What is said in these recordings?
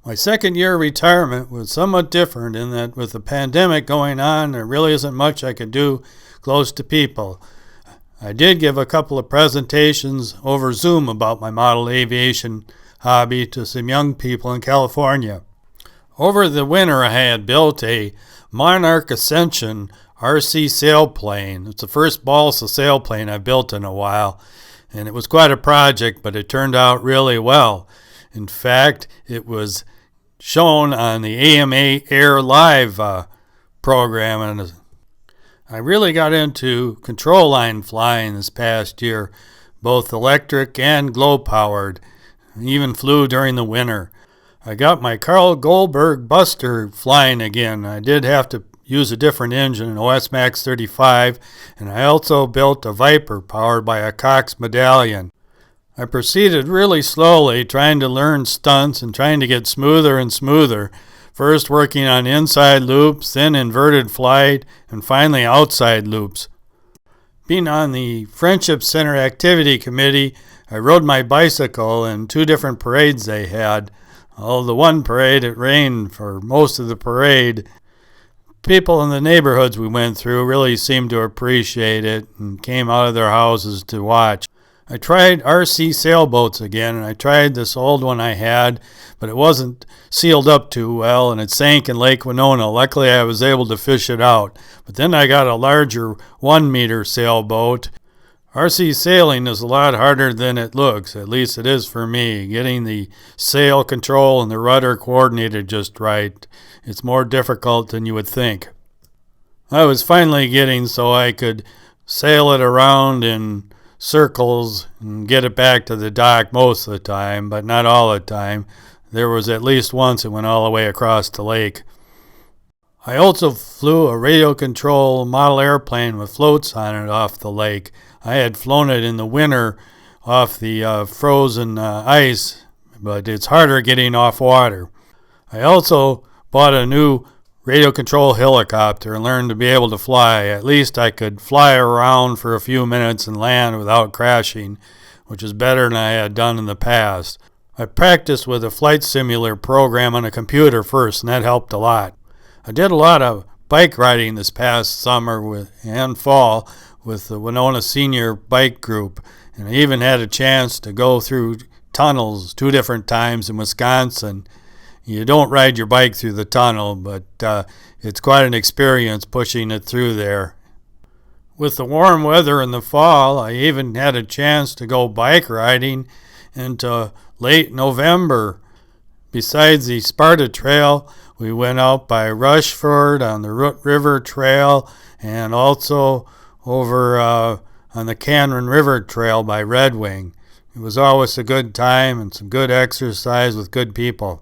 My second year of retirement was somewhat different in that with the pandemic going on, there really isn't much I could do close to people. I did give a couple of presentations over Zoom about my model aviation hobby to some young people in California. Over the winter, I had built a Monarch Ascension RC sailplane. It's the first balsa sailplane I've built in a while, and it was quite a project, but it turned out really well. In fact, it was shown on the AMA Air Live program, and I really got into control line flying this past year, both electric and glow powered. I even flew during the winter. I got my Carl Goldberg Buster flying again. I did have to use a different engine, an OS Max 35, and I also built a Viper powered by a Cox Medallion. I proceeded really slowly, trying to learn stunts and trying to get smoother and smoother. First working on inside loops, then inverted flight, and finally outside loops. Being on the Friendship Center Activity Committee, I rode my bicycle in 2 different parades they had. The one parade, it rained for most of the parade. People in the neighborhoods we went through really seemed to appreciate it and came out of their houses to watch. I tried RC sailboats again, and I tried this old one I had, but it wasn't sealed up too well, and it sank in Lake Winona. Luckily, I was able to fish it out. But then I got a larger 1-meter sailboat. RC sailing is a lot harder than it looks, at least it is for me. Getting the sail control and the rudder coordinated just right, it's more difficult than you would think. I was finally getting so I could sail it around in circles and get it back to the dock most of the time, but not all the time. There was at least once it went all the way across the lake. I also flew a radio control model airplane with floats on it off the lake. I had flown it in the winter off the frozen ice, but it's harder getting off water. I also bought a new radio control helicopter and learned to be able to fly. At least I could fly around for a few minutes and land without crashing, which is better than I had done in the past. I practiced with a flight simulator program on a computer first, and that helped a lot. I did a lot of bike riding this past summer and fall with the Winona Senior Bike Group, and I even had a chance to go through tunnels 2 different times in Wisconsin. You don't ride your bike through the tunnel, but it's quite an experience pushing it through there. With the warm weather in the fall, I even had a chance to go bike riding into late November. Besides the Sparta Trail, we went out by Rushford on the Root River Trail and also over on the Canron River Trail by Red Wing. It was always a good time and some good exercise with good people.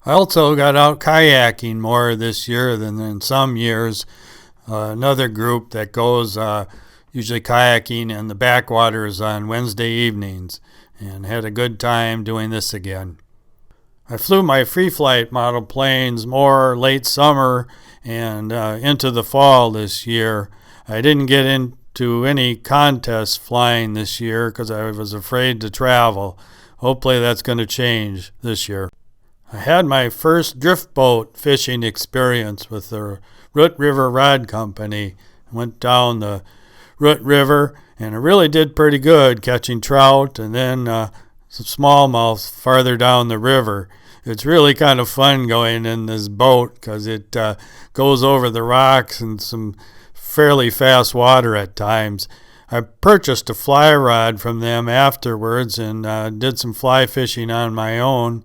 I also got out kayaking more this year than in some years. Another group that goes usually kayaking in the backwaters on Wednesday evenings, and had a good time doing this again. I flew my free flight model planes more late summer and into the fall this year. I didn't get into any contests flying this year because I was afraid to travel. Hopefully that's going to change this year. I had my first drift boat fishing experience with the Root River Rod Company. I went down the Root River, and I really did pretty good catching trout and then some smallmouth farther down the river. It's really kind of fun going in this boat because it goes over the rocks and some fairly fast water at times. I purchased a fly rod from them afterwards and did some fly fishing on my own,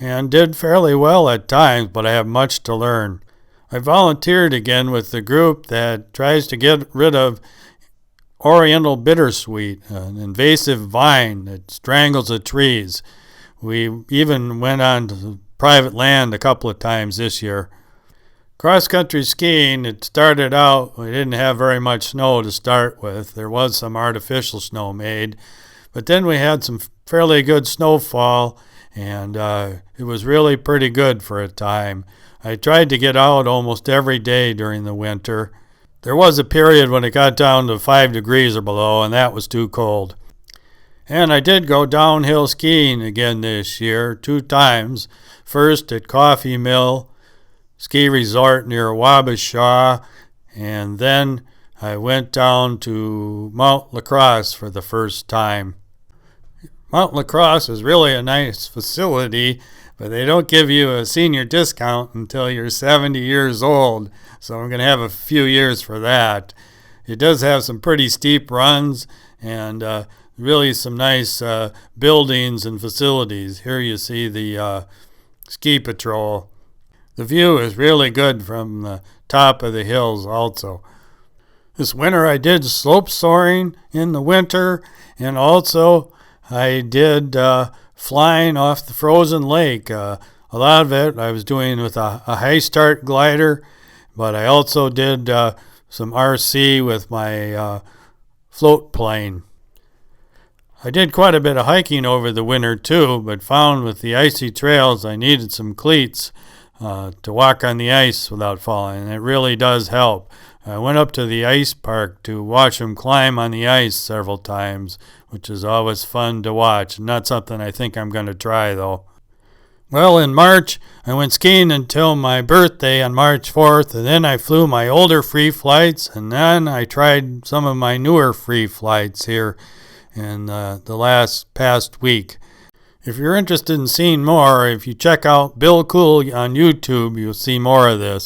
and did fairly well at times, but I have much to learn. I volunteered again with the group that tries to get rid of Oriental bittersweet, an invasive vine that strangles the trees. We even went on to private land a couple of times this year. Cross-country skiing, it started out, we didn't have very much snow to start with. There was some artificial snow made, but then we had some fairly good snowfall, and it was really pretty good for a time. I tried to get out almost every day during the winter. There was a period when it got down to 5 degrees or below, and that was too cold. And I did go downhill skiing again this year, 2 times. first at Coffee Mill Ski Resort near Wabasha, and then I went down to Mount Lacrosse for the first time. Mount Lacrosse is really a nice facility, but they don't give you a senior discount until you're 70 years old, so I'm going to have a few years for that. It does have some pretty steep runs and really some nice buildings and facilities. Here you see the ski patrol. The view is really good from the top of the hills also. This winter I did slope soaring in the winter, and also I did flying off the frozen lake. A lot of it I was doing with a high start glider, but I also did some RC with my float plane. I did quite a bit of hiking over the winter too, but found with the icy trails I needed some cleats to walk on the ice without falling, and it really does help. I went up to the ice park to watch them climb on the ice several times, which is always fun to watch. Not something I think I'm going to try, though. Well, in March, I went skiing until my birthday on March 4th, and then I flew my older free flights, and then I tried some of my newer free flights here in the past week. If you're interested in seeing more, if you check out Bill Cool on YouTube, you'll see more of this.